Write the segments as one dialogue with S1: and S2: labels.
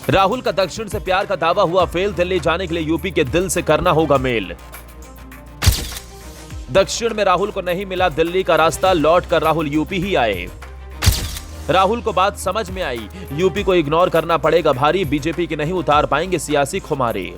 S1: राहुल का दक्षिण से प्यार का दावा हुआ फेल, दिल्ली जाने के लिए यूपी के दिल से करना होगा मेल। दक्षिण में राहुल को नहीं मिला दिल्ली का रास्ता, लौट कर राहुल यूपी ही आए। राहुल को बात समझ में आई, यूपी को इग्नोर करना पड़ेगा भारी, बीजेपी के नहीं उतार पाएंगे सियासी खुमारी।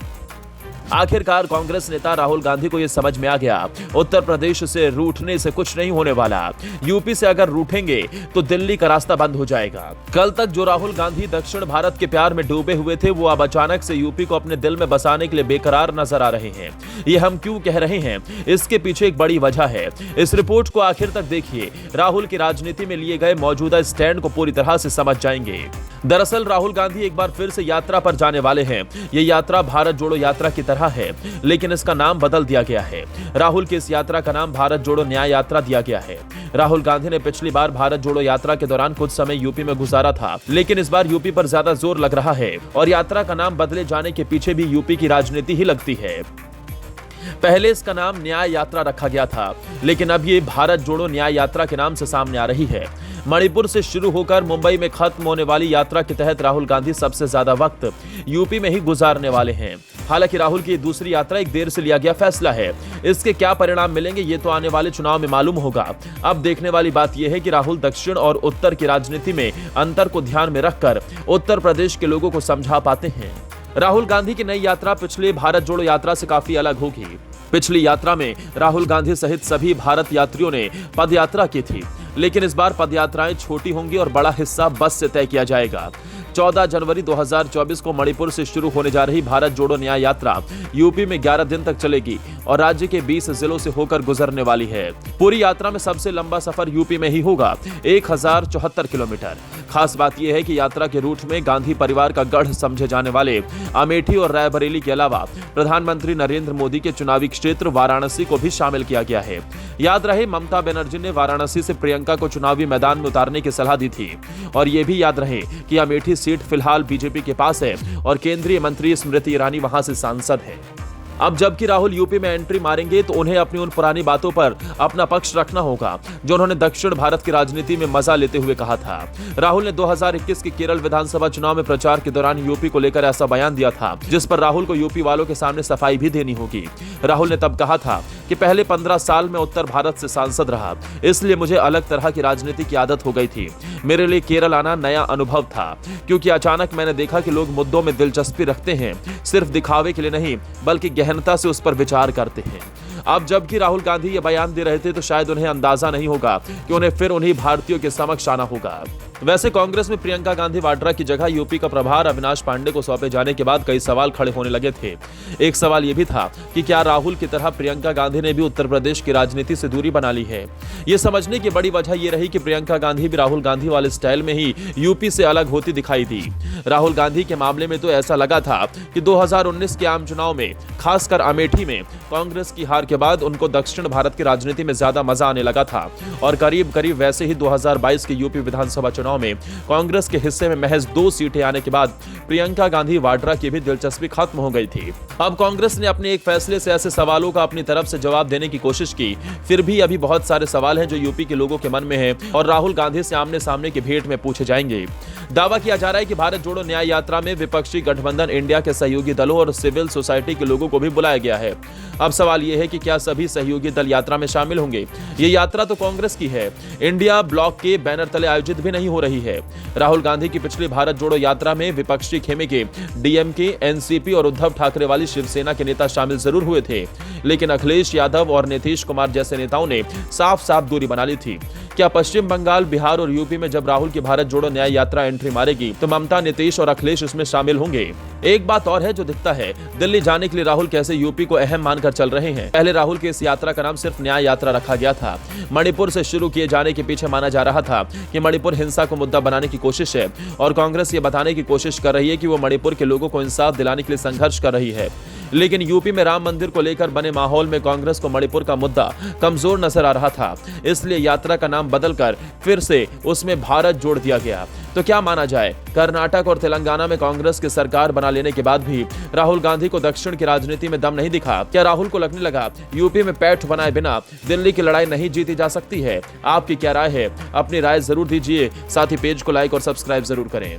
S1: आखिरकार कांग्रेस नेता राहुल गांधी को यह समझ में आ गया, उत्तर प्रदेश से रूठने से कुछ नहीं होने वाला, यूपी से अगर रूठेंगे तो दिल्ली का रास्ता बंद हो जाएगा। कल तक जो राहुल गांधी दक्षिण भारत के प्यार में डूबे हुए थे, वो अब अचानक से यूपी को अपने दिल में बसाने के लिए बेकरार नजर आ रहे हैं। ये हम क्यों कह रहे हैं, इसके पीछे एक बड़ी वजह है। इस रिपोर्ट को आखिर तक देखिए, राहुल की राजनीति में लिए गए मौजूदा स्टैंड को पूरी तरह से समझ जाएंगे। दरअसल राहुल गांधी एक बार फिर से यात्रा पर जाने वाले हैं। ये यात्रा भारत जोड़ो यात्रा की तरह है, लेकिन इसका नाम बदल दिया गया है। राहुल की इस यात्रा का नाम भारत जोड़ो न्याय यात्रा दिया गया है। राहुल गांधी ने पिछली बार भारत जोड़ो यात्रा के दौरान कुछ समय यूपी में गुजारा था, लेकिन इस बार यूपी पर ज्यादा जोर लग रहा है और यात्रा का नाम बदले जाने के पीछे भी यूपी की राजनीति ही लगती है। पहले इसका नाम न्याय यात्रा रखा गया था, लेकिन अब ये भारत जोड़ो न्याय यात्रा के नाम से सामने आ रही है। मणिपुर से शुरू होकर मुंबई में खत्म होने वाली यात्रा के तहत राहुल गांधी सबसे ज्यादा वक्त यूपी में ही गुजारने वाले हैं। हालांकि राहुल की दूसरी यात्रा एक देर से लिया गया फैसला है। इसके क्या परिणाम मिलेंगे ये तो आने वाले चुनाव में मालूम होगा। अब देखने वाली बात यह है कि राहुल दक्षिण और उत्तर की राजनीति में अंतर को ध्यान में रखकर उत्तर प्रदेश के लोगों को समझा पाते हैं। राहुल गांधी की नई यात्रा पिछले भारत जोड़ो यात्रा से काफी अलग होगी। पिछली यात्रा में राहुल गांधी सहित सभी भारत यात्रियों ने पदयात्रा की थी, लेकिन इस बार पदयात्राएं छोटी होंगी और बड़ा हिस्सा बस से तय किया जाएगा। 14 जनवरी 2024 को मणिपुर से शुरू होने जा रही भारत जोड़ो न्याय यात्रा यूपी में 11 दिन तक चलेगी और राज्य के 20 जिलों से होकर गुजरने वाली है। पूरी यात्रा में सबसे लंबा सफर यूपी में ही होगा, 1074 किलोमीटर। खास बात यह है कि यात्रा के रूट में गांधी परिवार का गढ़ समझे जाने वाले अमेठी और रायबरेली के अलावा प्रधानमंत्री नरेंद्र मोदी के चुनावी क्षेत्र वाराणसी को भी शामिल किया गया है। याद रहे, ममता बनर्जी ने वाराणसी से प्रियंका को चुनावी मैदान में उतारने की सलाह दी थी। और यह भी याद रहे कि अमेठी सीट फिलहाल बीजेपी के पास है और केंद्रीय मंत्री स्मृति ईरानी वहां से सांसद है। अब जबकि राहुल यूपी में एंट्री मारेंगे तो उन्हें अपनी उन पुरानी बातों पर अपना पक्ष रखना होगा जो उन्होंने दक्षिण भारत की राजनीति में मजा लेते हुए कहा था। राहुल ने 2021 के केरल विधानसभा चुनाव में प्रचार के दौरान यूपी को लेकर ऐसा बयान दिया था, जिस पर राहुल को यूपी वालों के सामने सफाई भी देनी होगी। राहुल ने तब कहा था कि पहले 15 साल में उत्तर भारत से सांसद रहा, इसलिए मुझे अलग तरह की राजनीति की आदत हो गई थी। मेरे लिए केरल आना नया अनुभव था, क्योंकि अचानक मैंने देखा कि लोग मुद्दों में दिलचस्पी रखते हैं, सिर्फ दिखावे के लिए नहीं बल्कि गहनता से उस पर विचार करते हैं। अब जबकि राहुल गांधी ये बयान दे रहे थे तो शायद उन्हें अंदाजा नहीं होगा कि उन्हें फिर उन्हीं भारतीयों के समक्ष आना होगा। वैसे कांग्रेस में प्रियंका गांधी वाड्रा की जगह यूपी का प्रभार अविनाश पांडे को सौंपे जाने के बाद कई सवाल खड़े होने लगे थे। एक सवाल यह भी था कि क्या राहुल की तरह प्रियंका गांधी ने भी उत्तर प्रदेश की राजनीति से दूरी बना ली है। ये समझने की बड़ी वजह यह रही कि प्रियंका गांधी भी राहुल गांधी वाले स्टाइल में ही यूपी से अलग होती दिखाई दी। राहुल गांधी के मामले में तो ऐसा लगा था कि 2019 के आम चुनाव में, खासकर अमेठी में कांग्रेस की हार के बाद उनको दक्षिण भारत की राजनीति में ज्यादा मजा आने लगा था और करीब करीब वैसे ही 2022 के यूपी विधानसभा चुनाव में कांग्रेस के हिस्से में महज 2 सीटें आने के बाद प्रियंका गांधी वाड्रा की भी दिलचस्पी खत्म हो गई थी। अब कांग्रेस ने अपने एक फैसले से ऐसे सवालों का अपनी तरफ से जवाब देने की कोशिश की, फिर भी अभी बहुत सारे सवाल हैं जो यूपी के लोगों के मन में हैं और राहुल गांधी से आमने सामने की भेंट में पूछे जाएंगे। दावा किया जा रहा है कि भारत जोड़ो न्याय यात्रा में विपक्षी गठबंधन इंडिया के सहयोगी दलों और सिविल सोसाइटी के लोगों को भी बुलाया गया है। अब सवाल यह है कि क्या सभी सहयोगी दल यात्रा में शामिल होंगे। ये यात्रा तो कांग्रेस की है, इंडिया ब्लॉक के बैनर तले आयोजित भी नहीं हो रही है। राहुल गांधी की पिछली भारत जोड़ो यात्रा में विपक्षी खेमे के डीएमके, एनसीपी और उद्धव ठाकरे वाली शिवसेना के नेता शामिल जरूर हुए थे, लेकिन अखिलेश यादव और नीतीश कुमार जैसे नेताओं ने साफ साफ दूरी बना ली थी। क्या पश्चिम बंगाल, बिहार और यूपी में जब राहुल की भारत जोड़ो न्याय यात्रा एंट्री मारेगी तो ममता, नीतीश और अखिलेश इसमें शामिल होंगे? एक बात और है जो दिखता है, दिल्ली जाने के लिए राहुल कैसे यूपी को अहम मानकर चल रहे हैं। पहले राहुल की इस यात्रा का नाम सिर्फ न्याय यात्रा रखा गया था। मणिपुर से शुरू किए जाने के पीछे माना जा रहा था कि मणिपुर हिंसा को मुद्दा बनाने की कोशिश है और कांग्रेस ये बताने की कोशिश कर रही है कि वो मणिपुर के लोगों को इंसाफ दिलाने के लिए संघर्ष कर रही है। लेकिन यूपी में राम मंदिर को लेकर बने माहौल में कांग्रेस को मणिपुर का मुद्दा कमजोर नजर आ रहा था, इसलिए यात्रा का नाम बदलकर फिर से उसमें भारत जोड़ दिया गया। तो क्या माना जाए, कर्नाटक और तेलंगाना में कांग्रेस की सरकार बना लेने के बाद भी राहुल गांधी को दक्षिण की राजनीति में दम नहीं दिखा? क्या राहुल को लगने लगा यूपी में पैठ बनाए बिना दिल्ली की लड़ाई नहीं जीती जा सकती है? आपकी क्या राय है? अपनी राय जरूर दीजिए, साथ ही पेज को लाइक और सब्सक्राइब जरूर करें।